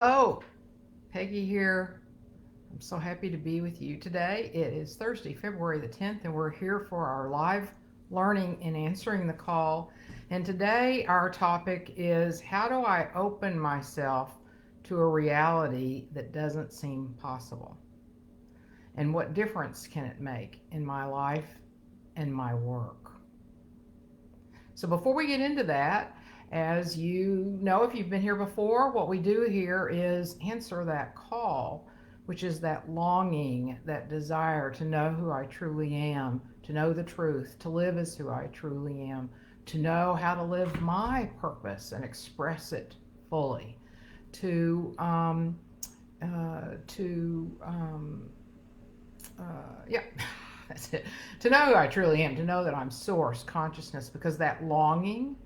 Oh, Peggy here. I'm so happy to be with you today. It is Thursday, February the 10th, and we're here for our live learning and answering the call. And today, our topic is how do I open myself to a reality that doesn't seem possible? And what difference can it make in my life and my work? So before we get into that, as you know, if you've been here before, what we do here is answer that call, which is that longing, that desire to know who I truly am, to know the truth, to live as who I truly am, to know how to live my purpose and express it fully, to to yeah, that's it. To know who I truly am, to know that I'm source consciousness, because that longing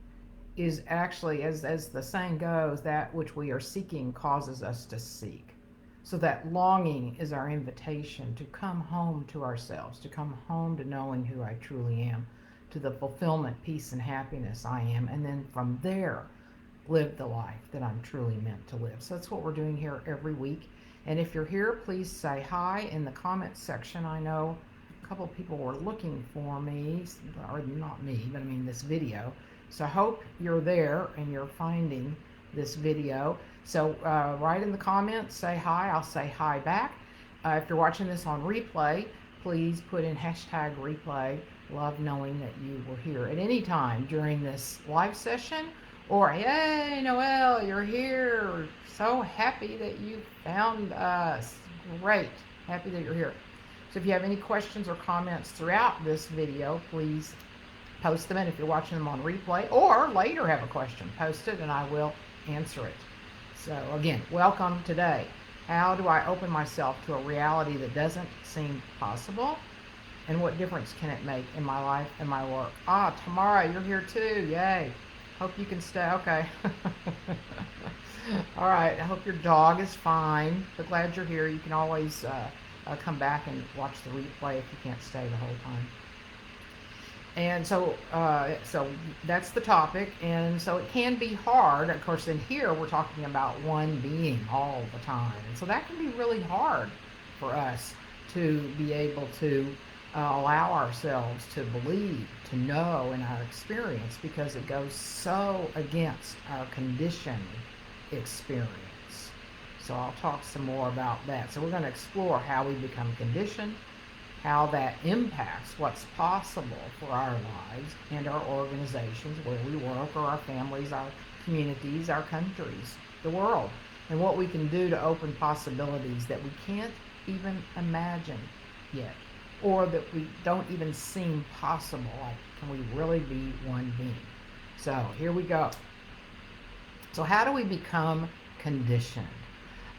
is actually, as the saying goes, that which we are seeking causes us to seek. So that longing is our invitation to come home to ourselves, to come home to knowing who I truly am, to the fulfillment, peace, and happiness I am, and then from there live the life that I'm truly meant to live. So that's what we're doing here every week. And if you're here, please say hi in the comments section. I know a couple of people were looking for me, or not me, but I mean this video. So I hope you're there and you're finding this video. So write in the comments, say hi. I'll say hi back. If you're watching this on replay, please put in hashtag replay. Love knowing that you were here at any time during this live session. Or, hey, Noelle, you're here. So happy that you found us. Great. Happy that you're here. So if you have any questions or comments throughout this video, please post them. And if you're watching them on replay or later have a question, post it and I will answer it. So again, welcome today. How do I open myself to a reality that doesn't seem possible? And what difference can it make in my life and my work? Tamara, you're here too. Yay. Hope you can stay. Okay. All right. I hope your dog is fine. But glad you're here. You can always come back and watch the replay if you can't stay the whole time. And so that's the topic. And so it can be hard. Of course, in here we're talking about one being all the time. And so that can be really hard for us to be able to allow ourselves to believe, to know in our experience, because it goes so against our conditioned experience. So I'll talk some more about that. So we're going to explore how we become conditioned, how that impacts what's possible for our lives and our organizations, where we work, or our families, our communities, our countries, the world, and what we can do to open possibilities that we can't even imagine yet, or that we don't even seem possible. Like, can we really be one being? So here we go. So how do we become conditioned?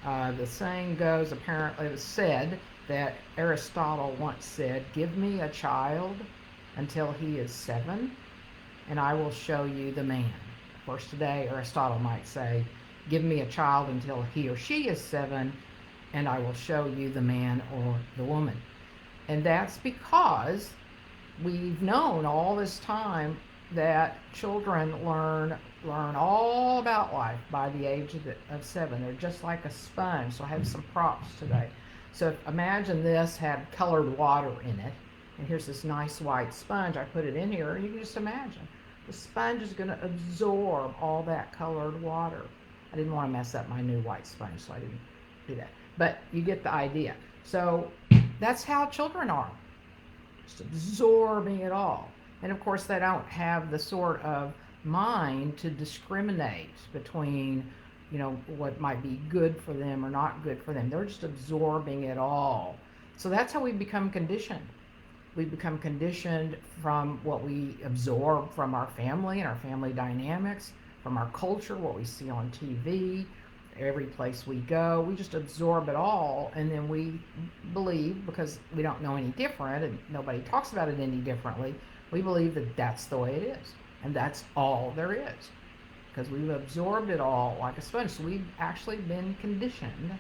The saying goes, apparently it was said, that Aristotle once said, give me a child until he is 7, and I will show you the man. Of course, today Aristotle might say, give me a child until he or she is 7, and I will show you the man or the woman. And that's because we've known all this time that children learn all about life by the age of 7. They're just like a sponge. So I have some props today. So imagine this had colored water in it. And here's this nice white sponge. I put it in here. You can just imagine. The sponge is going to absorb all that colored water. I didn't want to mess up my new white sponge, so I didn't do that. But you get the idea. So that's how children are, just absorbing it all. And of course, they don't have the sort of mind to discriminate between, what might be good for them or not good for them. They're just absorbing it all. So that's how we become conditioned. We become conditioned from what we absorb from our family and our family dynamics, from our culture, what we see on TV, every place we go. We just absorb it all, and then we believe, because we don't know any different and nobody talks about it any differently, we believe that that's the way it is, and that's all there is, because we've absorbed it all like a sponge. So we've actually been conditioned,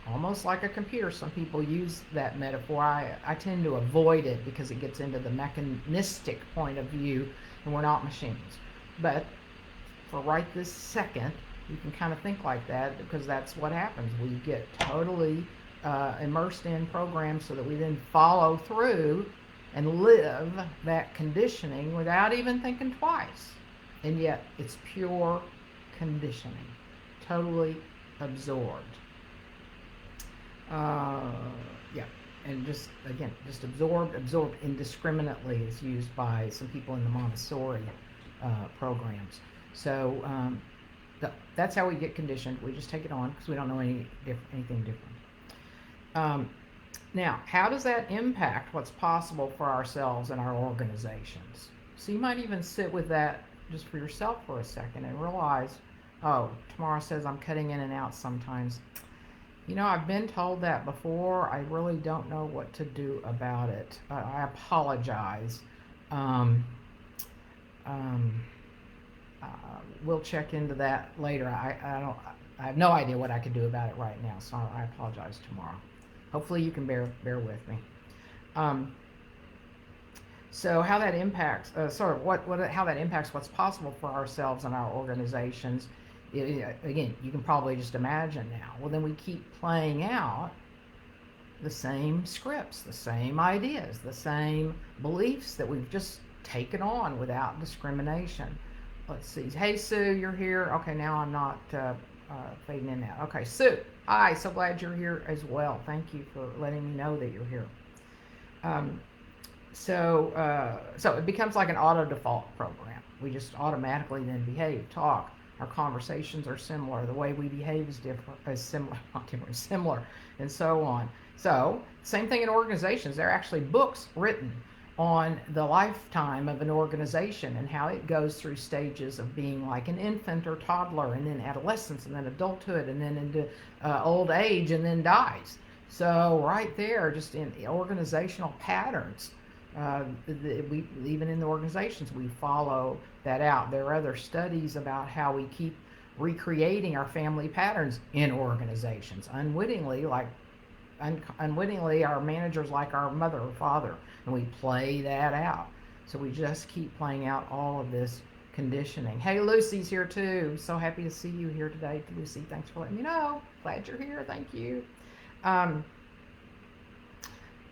almost like a computer. Some people use that metaphor. I tend to avoid it because it gets into the mechanistic point of view, and we're not machines. But for right this second, You can kind of think like that because that's what happens. We get totally immersed in programs so that we then follow through and live that conditioning without even thinking twice. And yet it's pure conditioning, totally absorbed. Yeah, and just again, just absorbed indiscriminately is used by some people in the Montessori programs. So that's how we get conditioned. We just take it on because we don't know anything different. Now, how does that impact what's possible for ourselves and our organizations? So you might even sit with that just for yourself for a second and realize, oh, Tamara says I'm cutting in and out sometimes. I've been told that before. I really don't know what to do about it. I apologize. We'll check into that later. I have no idea what I could do about it right now, so I apologize tomorrow. Hopefully you can bear with me. So how that impacts, how that impacts what's possible for ourselves and our organizations. Again, you can probably just imagine now. Well, then we keep playing out the same scripts, the same ideas, the same beliefs that we've just taken on without discrimination. Let's see. Hey, Sue, you're here. Okay, now I'm not fading in now. Okay, Sue. Hi, so glad you're here as well. Thank you for letting me know that you're here. So it becomes like an auto default program. We just automatically then behave, talk. Our conversations are similar. The way we behave is similar, and so on. So same thing in organizations. There are actually books written on the lifetime of an organization and how it goes through stages of being like an infant or toddler, and then adolescence, and then adulthood, and then into old age, and then dies. So right there, just in organizational patterns, even in the organizations, we follow that out. There are other studies about how we keep recreating our family patterns in organizations unwittingly, our managers like our mother or father, and we play that out. So we just keep playing out all of this conditioning. Hey, Lucy's here too. So happy to see you here today, Lucy. Thanks for letting me know. Glad you're here. Thank you.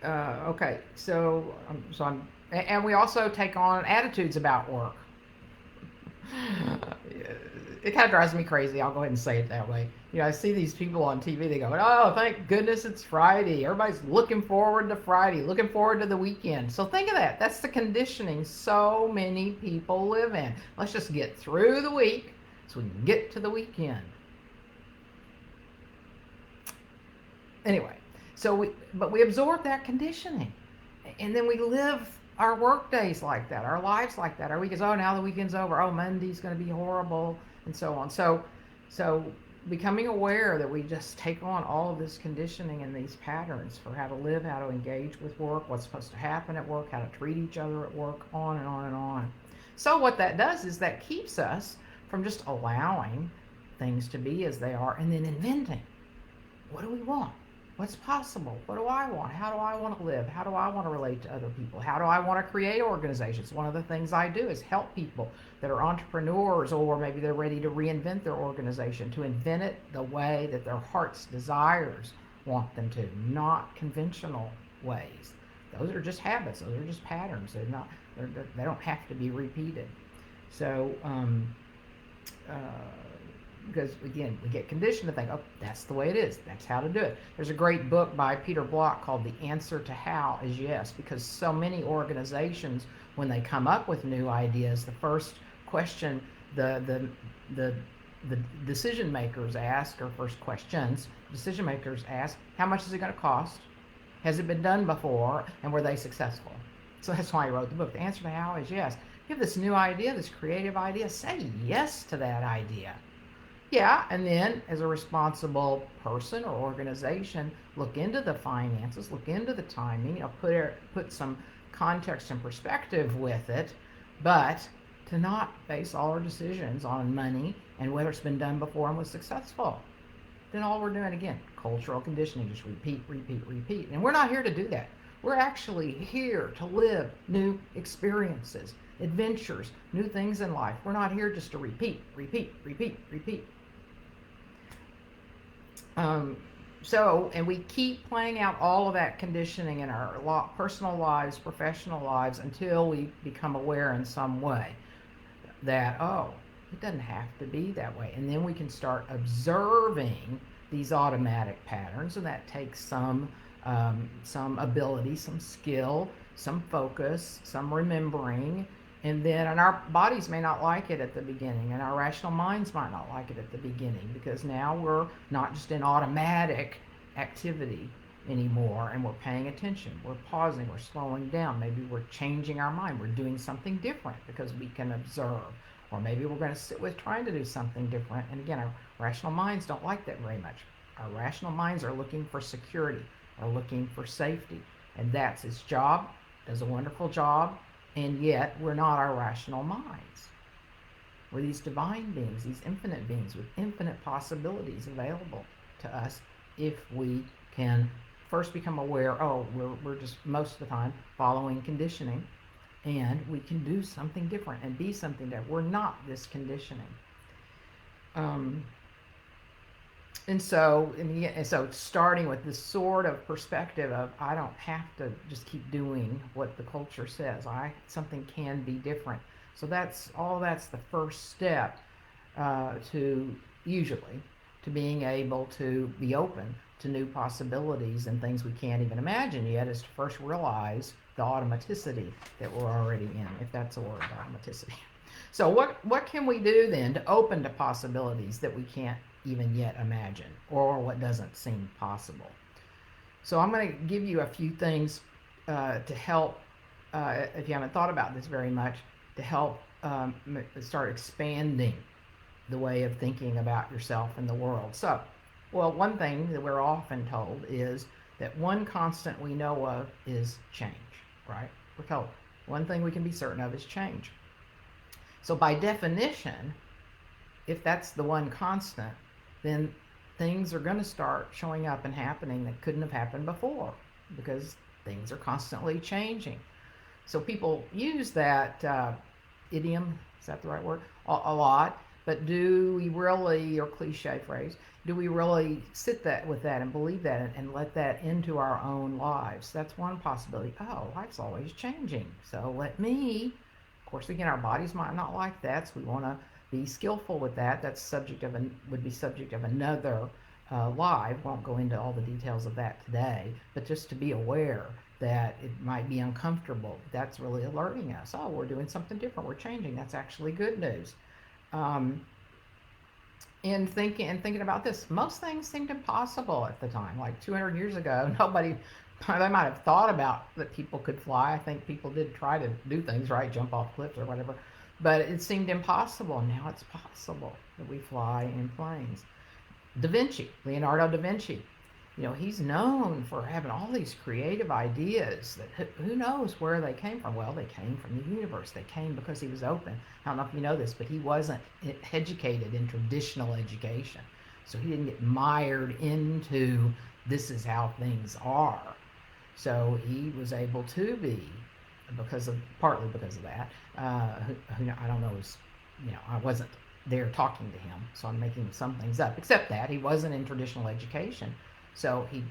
Okay, and we also take on attitudes about work. It kind of drives me crazy. I'll go ahead and say it that way. I see these people on TV. They go, "Oh, thank goodness it's Friday." Everybody's looking forward to Friday, looking forward to the weekend. So think of that. That's the conditioning so many people live in. Let's just get through the week so we can get to the weekend. Anyway. But we absorb that conditioning, and then we live our work days like that, our lives like that. Our week is, oh, now the weekend's over. Oh, Monday's going to be horrible, and so on. So becoming aware that we just take on all of this conditioning and these patterns for how to live, how to engage with work, what's supposed to happen at work, how to treat each other at work, on and on and on. So what that does is that keeps us from just allowing things to be as they are and then inventing. What do we want? What's possible? What do I want? How do I want to live? How do I want to relate to other people? How do I want to create organizations? One of the things I do is help people that are entrepreneurs, or maybe they're ready to reinvent their organization, to invent it the way that their heart's desires want them to, not conventional ways. Those are just habits. Those are just patterns. They don't have to be repeated. So, because again, we get conditioned to think, oh, that's the way it is. That's how to do it. There's a great book by Peter Block called The Answer to How is Yes, because so many organizations, when they come up with new ideas, the first question the decision makers ask, or first questions decision makers ask, how much is it going to cost? Has it been done before? And were they successful? So that's why I wrote the book. The answer to how is yes. You have this new idea, this creative idea, say yes to that idea. Yeah, and then as a responsible person or organization, look into the finances, look into the timing, put some context and perspective with it, but to not base all our decisions on money and whether it's been done before and was successful. Then all we're doing, again, cultural conditioning, just repeat. And we're not here to do that. We're actually here to live new experiences, adventures, new things in life. We're not here just to repeat. Um, and we keep playing out all of that conditioning in our personal lives, professional lives, until we become aware in some way that, oh, it doesn't have to be that way. And then we can start observing these automatic patterns, and that takes some ability, some skill, some focus, some remembering. And our bodies may not like it at the beginning, and our rational minds might not like it at the beginning, because now we're not just in automatic activity anymore, and we're paying attention, we're pausing, we're slowing down, maybe we're changing our mind, we're doing something different because we can observe, or maybe we're going to sit with trying to do something different. And again, our rational minds don't like that very much. Our rational minds are looking for security, are looking for safety, and that's its job, does a wonderful job. And yet we're not our rational minds. We're these divine beings, these infinite beings with infinite possibilities available to us if we can first become aware, oh, we're just most of the time following conditioning, and we can do something different and be something different. We're not this conditioning. And so starting with this sort of perspective of, I don't have to just keep doing what the culture says. Something can be different. So that's the first step to being able to be open to new possibilities and things we can't even imagine yet, is to first realize the automaticity that we're already in, if that's a word, automaticity. So what can we do then to open to possibilities that we can't even yet imagine, or what doesn't seem possible? So I'm going to give you a few things to help, if you haven't thought about this very much, to help start expanding the way of thinking about yourself and the world. So, well, one thing that we're often told is that one constant we know of is change, right? We're told one thing we can be certain of is change. So by definition, if that's the one constant, then things are going to start showing up and happening that couldn't have happened before, because things are constantly changing. So people use that idiom, is that the right word, a lot. But do we really, or cliche phrase, do we really sit with that and believe that and let that into our own lives? That's one possibility. Oh, life's always changing, so let me. Of course, again, our bodies might not like that, so we want to be skillful with that. That's would be subject of another live. Won't go into all the details of that today, but just to be aware that it might be uncomfortable. That's really alerting us. Oh, we're doing something different. We're changing. That's actually good news. And thinking about this, most things seemed impossible at the time. Like 200 years ago, nobody, they might have thought about that people could fly. I think people did try to do things, right, jump off cliffs or whatever, but it seemed impossible. Now it's possible that we fly in planes. Leonardo da Vinci, he's known for having all these creative ideas that who knows where they came from. Well, they came from the universe. They came because he was open. I don't know if you know this, but he wasn't educated in traditional education. So he didn't get mired into this is how things are. So he was able to be, partly because of that. I don't know, I wasn't there talking to him, so I'm making some things up, except that he wasn't in traditional education. So he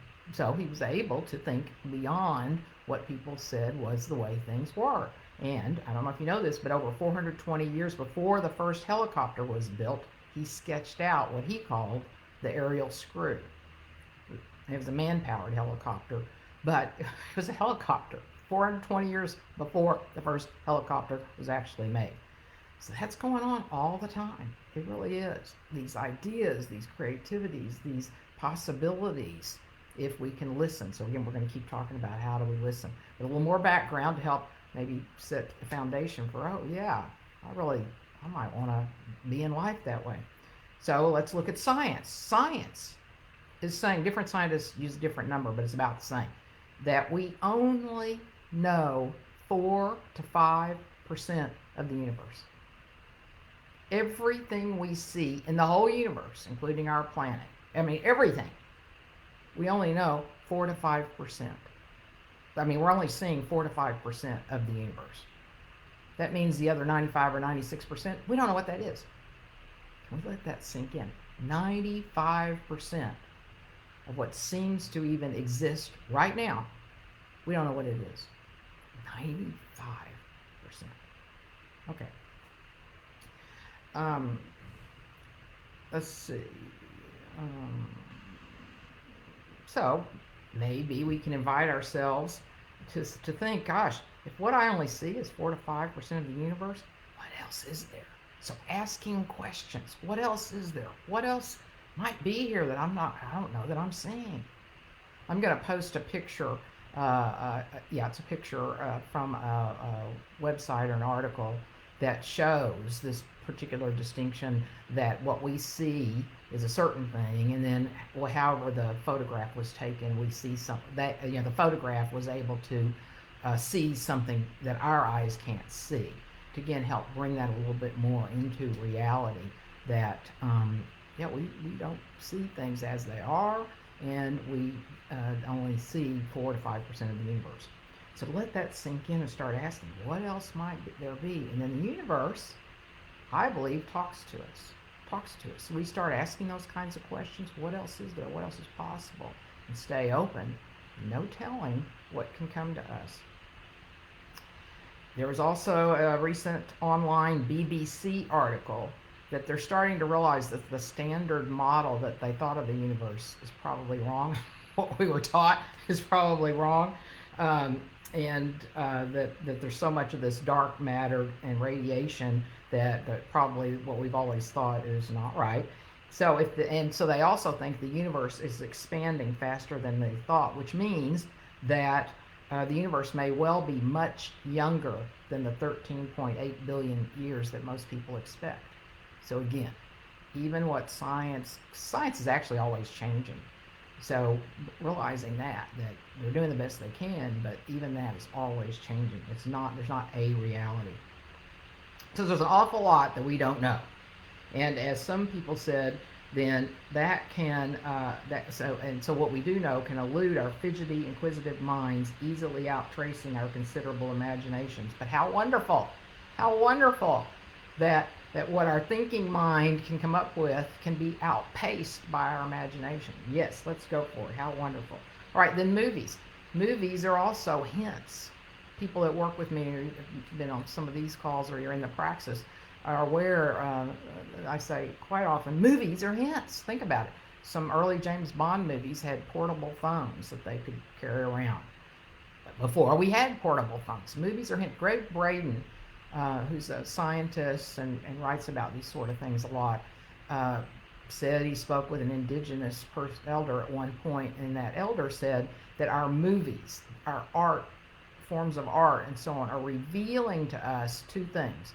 was able to think beyond what people said was the way things were. And I don't know if you know this, but over 420 years before the first helicopter was built, he sketched out what he called the aerial screw. It was a man-powered helicopter, but it was a helicopter 420 years before the first helicopter was actually made. So that's going on all the time. It really is. These ideas, these creativities, these possibilities, if we can listen. So again, we're going to keep talking about how do we listen. But a little more background to help maybe set the foundation for, oh yeah, I might want to be in life that way. So let's look at science. Science is saying, different scientists use a different number, but it's about the same, that we only know 4 to 5% of the universe. Everything we see in the whole universe, including our planet, everything, we only know 4 to 5%. We're only seeing 4 to 5% of the universe. That means the other 95 or 96%, we don't know what that is. Can we let that sink in? 95% of what seems to even exist right now, we don't know what it is. 95%. Okay. Um, let's see. Um, so maybe we can invite ourselves to think, gosh, if what I only see is 4 to 5% of the universe, what else is there? So asking questions. What else is there? What else might be here that I don't know that I'm seeing? I'm going to post a picture. Yeah, it's a picture from a website or an article that shows this particular distinction, that what we see is a certain thing, and then however the photograph was taken, we see something that the photograph was able to see something that our eyes can't see. To again help bring that a little bit more into reality. That we don't see things as they are, and we only see 4 to 5% of the universe. So let that sink in and start asking, what else might there be? And then the universe, I believe, talks to us. So we start asking those kinds of questions. What else is there? What else is possible? And stay open. No telling what can come to us. There was also a recent online BBC article that they're starting to realize that the standard model that they thought of the universe is probably wrong. What we were taught is probably wrong. And that there's so much of this dark matter and radiation that probably what we've always thought is not right. So so they also think the universe is expanding faster than they thought, which means that the universe may well be much younger than the 13.8 billion years that most people expect. So again, even what science is actually always changing. So realizing that they're doing the best they can, but even that is always changing. There's not a reality. So there's an awful lot that we don't know. And as some people said, then that can so what we do know can elude our fidgety, inquisitive minds, easily out tracing our considerable imaginations. But how wonderful that what our thinking mind can come up with can be outpaced by our imagination. Yes, let's go for it. How wonderful. All right, then movies. Movies are also hints. People that work with me, who've been on some of these calls or you're in the praxis, are aware, I say quite often, movies are hints. Think about it. Some early James Bond movies had portable phones that they could carry around. Before we had portable phones, movies are hints. Greg Braden, who's a scientist and writes about these sort of things a lot, said he spoke with an indigenous elder at one point, and that elder said that our movies, our art, forms of art and so on, are revealing to us two things.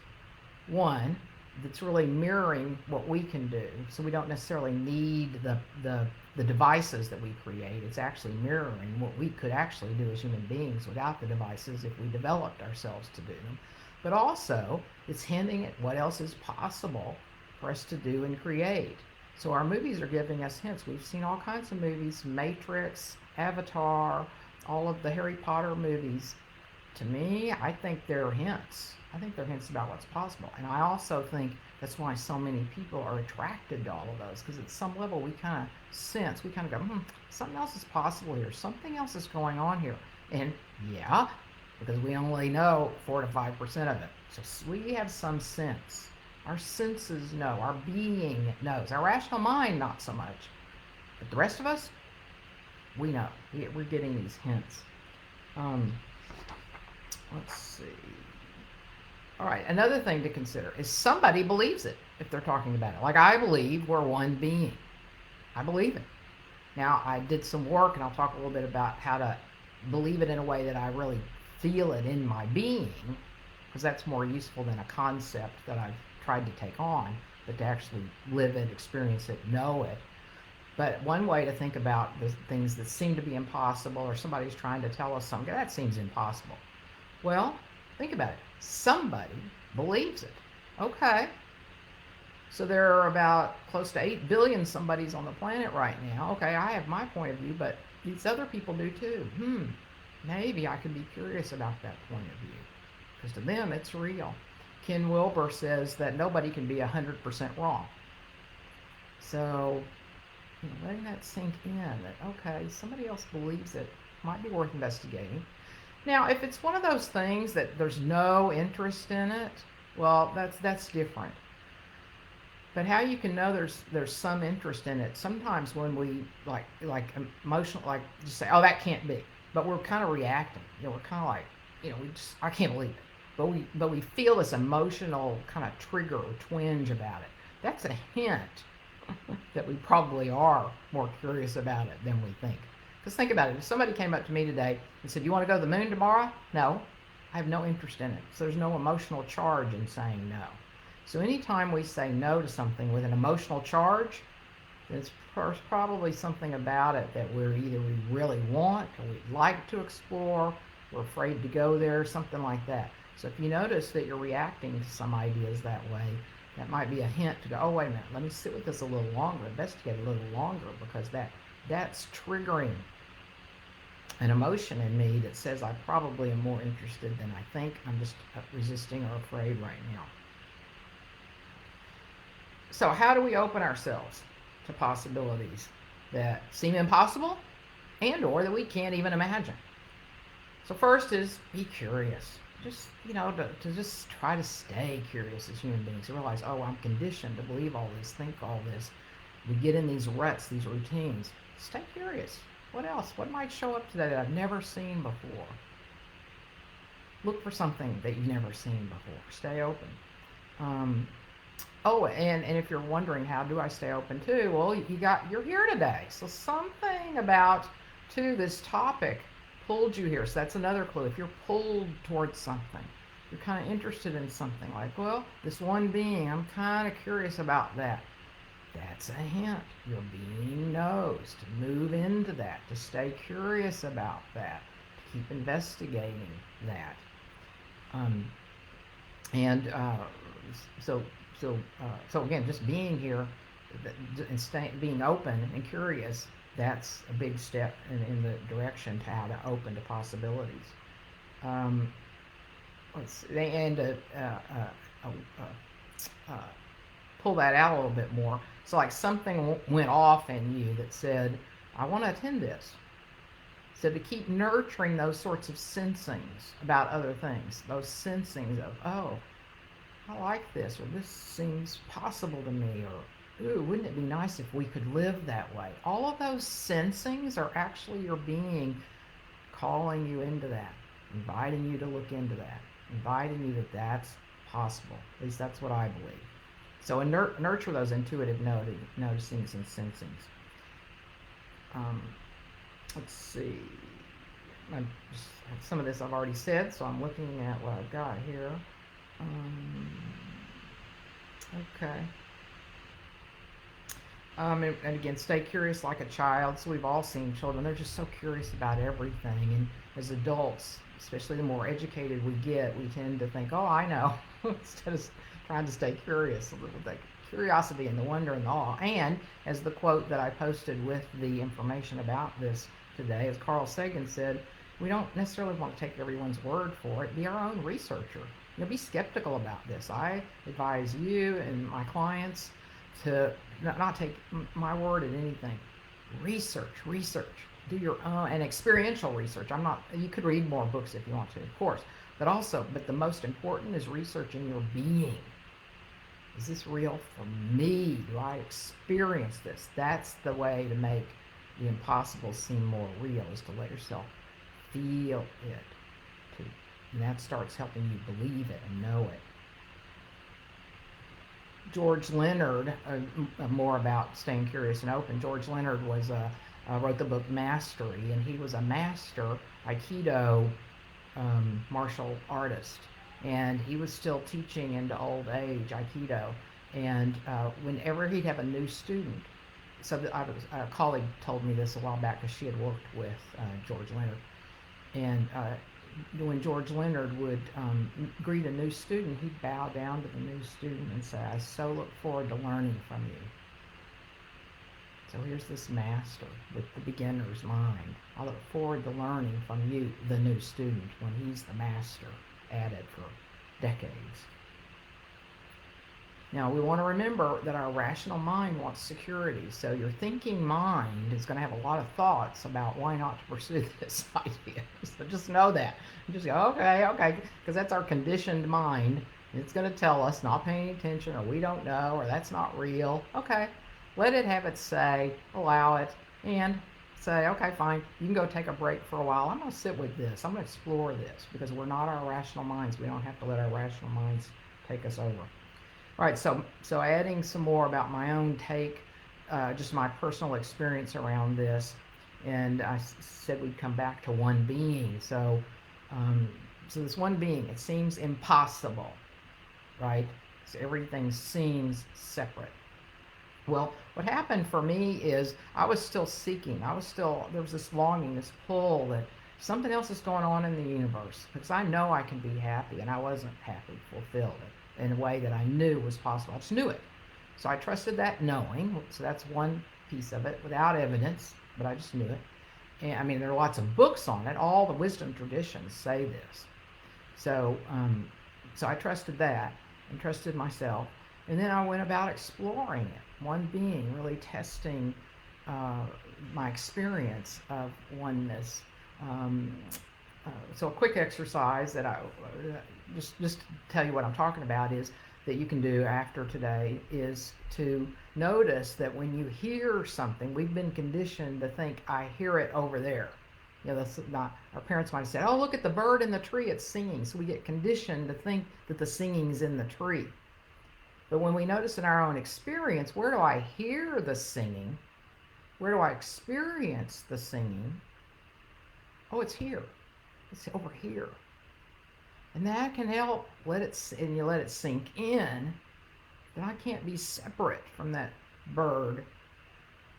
One, that's really mirroring what we can do, so we don't necessarily need the devices that we create. It's actually mirroring what we could actually do as human beings without the devices if we developed ourselves to do them. But also, it's hinting at what else is possible for us to do and create. So our movies are giving us hints. We've seen all kinds of movies, Matrix, Avatar, all of the Harry Potter movies. To me, I think they're hints. I think they're hints about what's possible. And I also think that's why so many people are attracted to all of those, because at some level we kind of sense, we kind of go, something else is possible here. Something else is going on here. And yeah, because we only know 4 to 5% of it. So we have some sense. Our senses know. Our being knows. Our rational mind, not so much. But the rest of us, we know. We're getting these hints. Let's see. All right, another thing to consider is somebody believes it if they're talking about it. Like I believe we're one being. I believe it. Now, I did some work, and I'll talk a little bit about how to believe it in a way that I really feel it in my being, because that's more useful than a concept that I've tried to take on, but to actually live it, experience it, know it. But one way to think about the things that seem to be impossible, or somebody's trying to tell us something, that seems impossible. Well, think about it. Somebody believes it. Okay. So there are about close to 8 billion somebodies on the planet right now. Okay, I have my point of view, but these other people do too. Maybe I could be curious about that point of view, because to them it's real. Ken Wilber says that nobody can be 100% wrong. So letting that sink in, that, okay, somebody else believes it, might be worth investigating. Now, if it's one of those things that there's no interest in it, well, that's different. But how you can know there's some interest in it, sometimes when we like emotional, like just say, oh, that can't be, but we're kind of reacting. We're kind of like, we just, I can't believe it. But we feel this emotional kind of trigger or twinge about it. That's a hint that we probably are more curious about it than we think. Because think about it. If somebody came up to me today and said, you want to go to the moon tomorrow? No. I have no interest in it. So there's no emotional charge in saying no. So anytime we say no to something with an emotional charge, there's probably something about it that we really want, or we'd like to explore, we're afraid to go there, something like that. So if you notice that you're reacting to some ideas that way, that might be a hint to go, oh, wait a minute, let me sit with this a little longer, investigate a little longer, because that's triggering an emotion in me that says I probably am more interested than I think. I'm just resisting or afraid right now. So how do we open ourselves to possibilities that seem impossible and or that we can't even imagine? So first is be curious. Just, to just try to stay curious as human beings. To realize, oh, I'm conditioned to believe all this, think all this. We get in these ruts, these routines. Stay curious. What else? What might show up today that I've never seen before? Look for something that you've never seen before. Stay open. And if you're wondering, how do I stay open too? Well, you're here today. So something about this topic pulled you here. So that's another clue. If you're pulled towards something, you're kind of interested in something, like, well, this one being, I'm kind of curious about that. That's a hint. Your being knows to move into that, to stay curious about that, to keep investigating that. So again, just being here and being open and curious, that's a big step in the direction to how to open to possibilities. Pull that out a little bit more. So like something went off in you that said, I want to attend this. So to keep nurturing those sorts of sensings about other things, those sensings of, oh, I like this, or this seems possible to me, or, ooh, wouldn't it be nice if we could live that way? All of those sensings are actually your being calling you into that, inviting you to look into that, inviting you that that's possible. At least that's what I believe. So nurture those intuitive noticings and sensings. Let's see. Some of this I've already said, so I'm looking at what I've got here. Okay. And again, stay curious like a child. So we've all seen children. They're just so curious about everything. And as adults, especially the more educated we get, we tend to think, oh, I know, instead of trying to stay curious. The curiosity and the wonder and the awe. And as the quote that I posted with the information about this today, as Carl Sagan said, we don't necessarily want to take everyone's word for it. Be our own researcher. Be skeptical about this. I advise you and my clients to not take my word at anything. Research. Do your own and experiential research. You could read more books if you want to, of course, but the most important is researching your being. Is this real for me? Do I experience this? That's the way to make the impossible seem more real, is to let yourself feel it. And that starts helping you believe it and know it. George Leonard, more about staying curious and open. George Leonard wrote the book Mastery, and he was a master Aikido martial artist. And he was still teaching into old age Aikido. And whenever he'd have a new student, a colleague told me this a while back because she had worked with George Leonard. And when George Leonard would greet a new student, he'd bow down to the new student and say, I so look forward to learning from you. So here's this master with the beginner's mind. I look forward to learning from you, the new student, when he's the master at it for decades. Now, we want to remember that our rational mind wants security. So your thinking mind is going to have a lot of thoughts about why not to pursue this idea. So just know that. You just go, okay, okay, because that's our conditioned mind. It's going to tell us not paying attention, or we don't know, or that's not real. Okay, let it have its say, allow it, and say, okay, fine, you can go take a break for a while. I'm going to sit with this. I'm going to explore this, because we're not our rational minds. We don't have to let our rational minds take us over. All right, so adding some more about my own take, just my personal experience around this, and I said we'd come back to one being. So this one being, it seems impossible, right? So everything seems separate. Well, what happened for me is I was still seeking. There was this longing, this pull that something else is going on in the universe, because I know I can be happy, and I wasn't happy, fulfilled in a way that I knew was possible. I just knew it. So I trusted that knowing. So that's one piece of it, without evidence, but I just knew it. And I mean, there are lots of books on it. All the wisdom traditions say this. So, so I trusted that and trusted myself. And then I went about exploring it, one being, really testing my experience of oneness. So a quick exercise that I just to tell you what I'm talking about is that you can do after today is to notice that when you hear something, we've been conditioned to think, I hear it over there. You know, that's not, our parents might have said, oh, look at the bird in the tree, it's singing. So we get conditioned to think that the singing's in the tree. But when we notice in our own experience, where do I hear the singing? Where do I experience the singing? Oh, it's here. It's over here. And that can help and you let it sink in that I can't be separate from that bird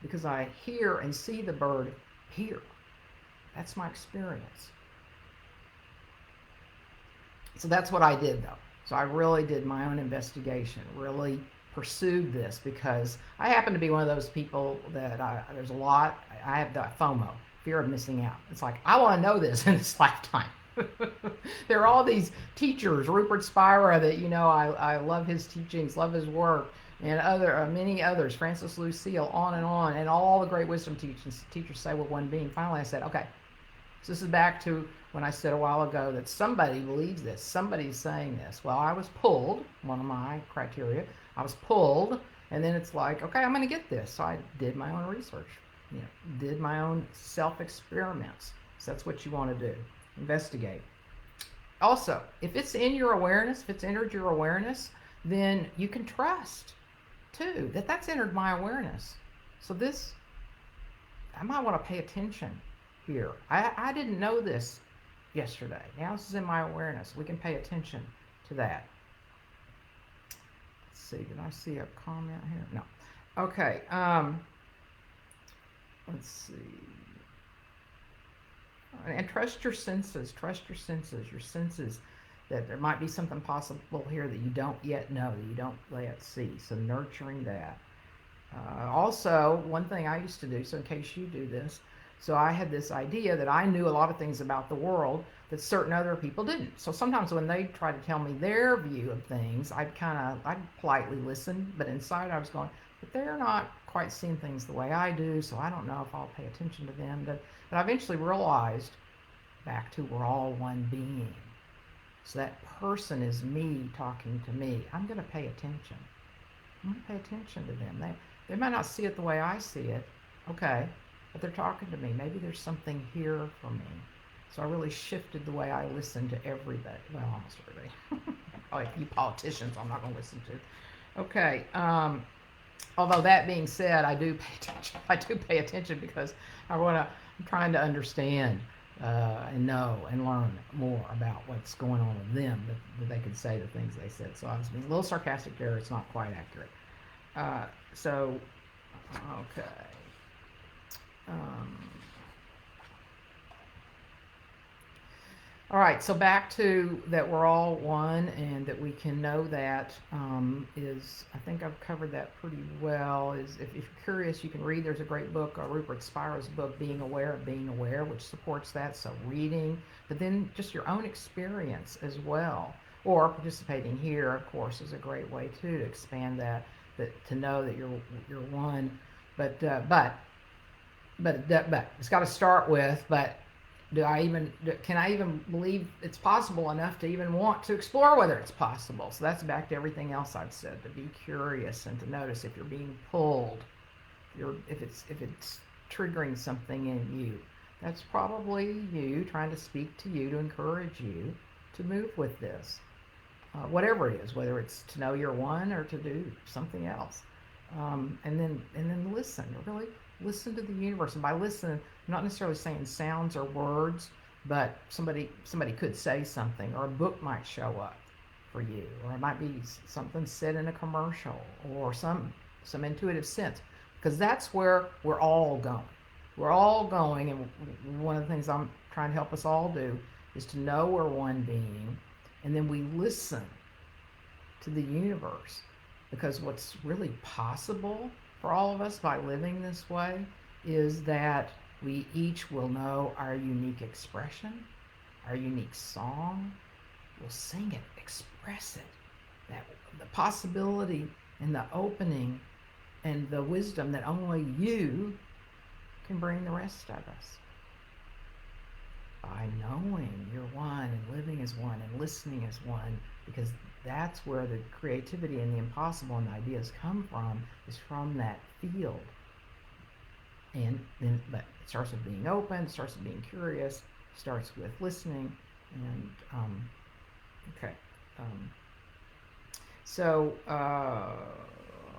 because I hear and see the bird here. That's my experience. So that's what I did, though. So I really did my own investigation, really pursued this, because I happen to be one of those people that there's a lot, I have the FOMO, fear of missing out. It's like, I want to know this in this lifetime. There are all these teachers, Rupert Spira, that, you know, I love his teachings, love his work, and many others, Francis Lucille, on, and all the great wisdom teachers say with one being. Finally, I said, okay, so this is back to when I said a while ago that somebody believes this, somebody's saying this. Well, I was pulled, one of my criteria, I was pulled, and then it's like, okay, I'm going to get this. So I did my own research, did my own self-experiments. So that's what you want to do. Investigate. Also, if it's in your awareness, if it's entered your awareness, then you can trust, too, that that's entered my awareness. So this, I might want to pay attention here. I didn't know this yesterday. Now this is in my awareness. We can pay attention to that. Let's see. Did I see a comment here? No. Okay. Let's see. And trust your senses. Trust your senses. Your senses that there might be something possible here that you don't yet know, that you don't yet see. So nurturing that. Also, one thing I used to do, so in case you do this, so I had this idea that I knew a lot of things about the world that certain other people didn't. So sometimes when they try to tell me their view of things, I'd politely listen, but inside I was going, but they're not quite seeing things the way I do, so I don't know if I'll pay attention to them. But I eventually realized, back to we're all one being. So that person is me talking to me. I'm going to pay attention. I'm going to pay attention to them. They might not see it the way I see it, okay, but they're talking to me. Maybe there's something here for me. So I really shifted the way I listen to everybody. Well, almost everybody. Probably a few politicians I'm not going to listen to. Okay. Although that being said, I do pay attention. I do pay attention because I'm trying to understand and know and learn more about what's going on with them, that they could say the things they said. So I was being a little sarcastic there. It's not quite accurate. Okay. All right, so back to that we're all one and that we can know that I think I've covered that pretty well. If you're curious, you can read. There's a great book, Rupert Spira's book, Being Aware of Being Aware, which supports that. So reading, but then just your own experience as well. Or participating here, of course, is a great way too to expand that to know that you're one. But but it's got to start with, but can I even believe it's possible enough to even want to explore whether it's possible? So that's back to everything else I've said, to be curious and to notice if you're being pulled, if it's triggering something in you. That's probably you trying to speak to you, to encourage you to move with this. Whatever it is, whether it's to know you're one or to do something else. And then listen, really listen to the universe. And by listen, I'm not necessarily saying sounds or words, but somebody could say something, or a book might show up for you, or it might be something said in a commercial, or some intuitive sense, because that's where we're all going. We're all going, and one of the things I'm trying to help us all do is to know we're one being, and then we listen to the universe, because what's really possible for all of us by living this way is that we each will know our unique expression, our unique song. We'll sing it, express it. That the possibility and the opening and the wisdom that only you can bring the rest of us. By knowing you're one and living as one and listening as one, because that's where the creativity and the impossible and the ideas come from, is from that field. And then, but it starts with being open, it starts with being curious, starts with listening, and okay. So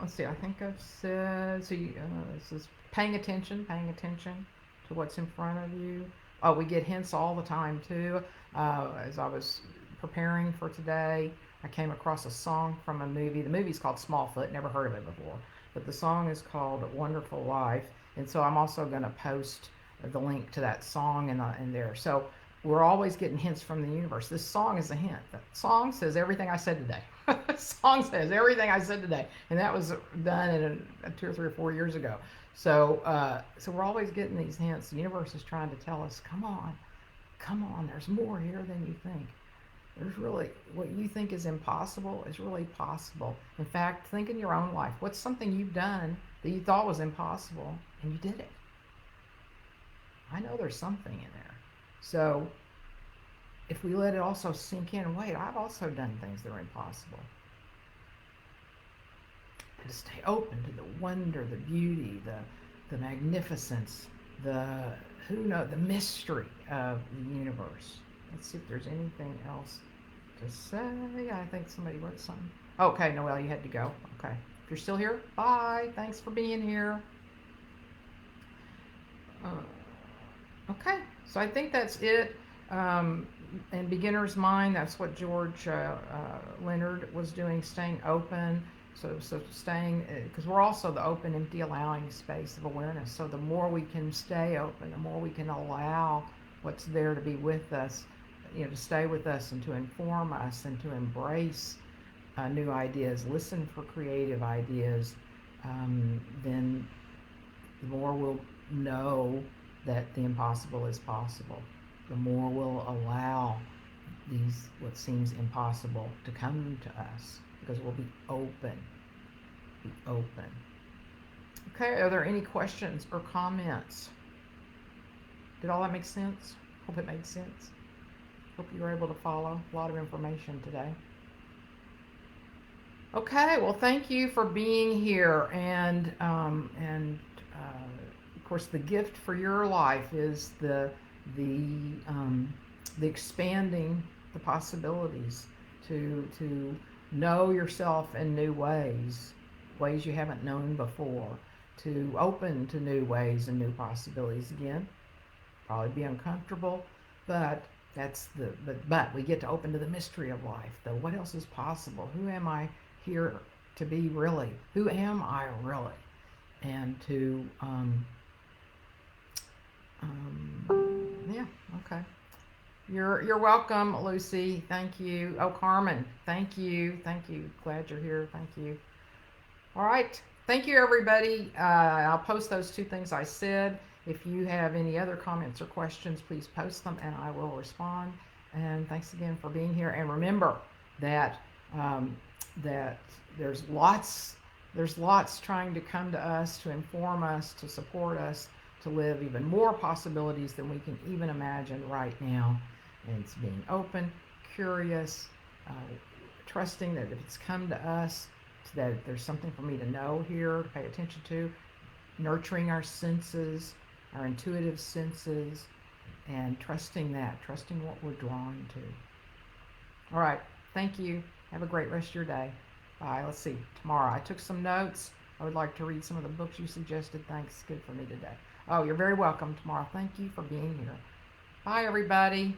let's see. I think I've said so. This is paying attention to what's in front of you. Oh, we get hints all the time too. As I was preparing for today, I came across a song from a movie. The movie's called Smallfoot. Never heard of it before, but the song is called "Wonderful Life." And so I'm also going to post the link to that song in there. So we're always getting hints from the universe. This song is a hint. The song says everything I said today. The song says everything I said today, and that was done in 2 or 3 or 4 years ago. So we're always getting these hints. The universe is trying to tell us, come on. There's more here than you think. There's really, what you think is impossible is really possible. In fact, think in your own life. What's something you've done that you thought was impossible and you did it? I know there's something in there. So if we let it also sink in, wait, I've also done things that are impossible. And to stay open to the wonder, the beauty, the magnificence, the mystery of the universe. Let's see if there's anything else to say. I think somebody wrote something. Okay, Noelle, you had to go. Okay. If you're still here, bye. Thanks for being here. Okay, so I think that's it. In beginner's mind, that's what George Leonard was doing, staying open. So staying, because we're also the open, empty, allowing space of awareness. So the more we can stay open, the more we can allow what's there to be with us, to stay with us and to inform us and to embrace new ideas, listen for creative ideas, then the more we'll know that the impossible is possible. The more we'll allow these, what seems impossible, to come to us, because we'll be open. Okay, are there any questions or comments? Did all that make sense? Hope it made sense. Hope you were able to follow. A lot of information today. Okay, well, thank you for being here, and of course, the gift for your life is the expanding the possibilities to know yourself in new ways you haven't known before, to open to new ways and new possibilities. Again, probably be uncomfortable, but but we get to open to the mystery of life. The what else is possible? Who am I here to be really? Who am I really? And to yeah, okay. You're welcome, Lucy. Thank you. Oh, Carmen, thank you. Glad you're here. Thank you. All right. Thank you, everybody. I'll post those 2 things I said. If you have any other comments or questions, please post them and I will respond. And thanks again for being here. And remember, that um, that there's lots trying to come to us, to inform us, to support us, to live even more possibilities than we can even imagine right now. And it's being open, curious, uh, trusting that if it's come to us, that there's something for me to know here, to pay attention to, nurturing our senses, our intuitive senses, and trusting what we're drawn to. All right, thank you. Have a great rest of your day. Bye. Let's see. Tomorrow, I took some notes. I would like to read some of the books you suggested. Thanks. Good for me today. Oh, you're very welcome tomorrow. Thank you for being here. Bye, everybody.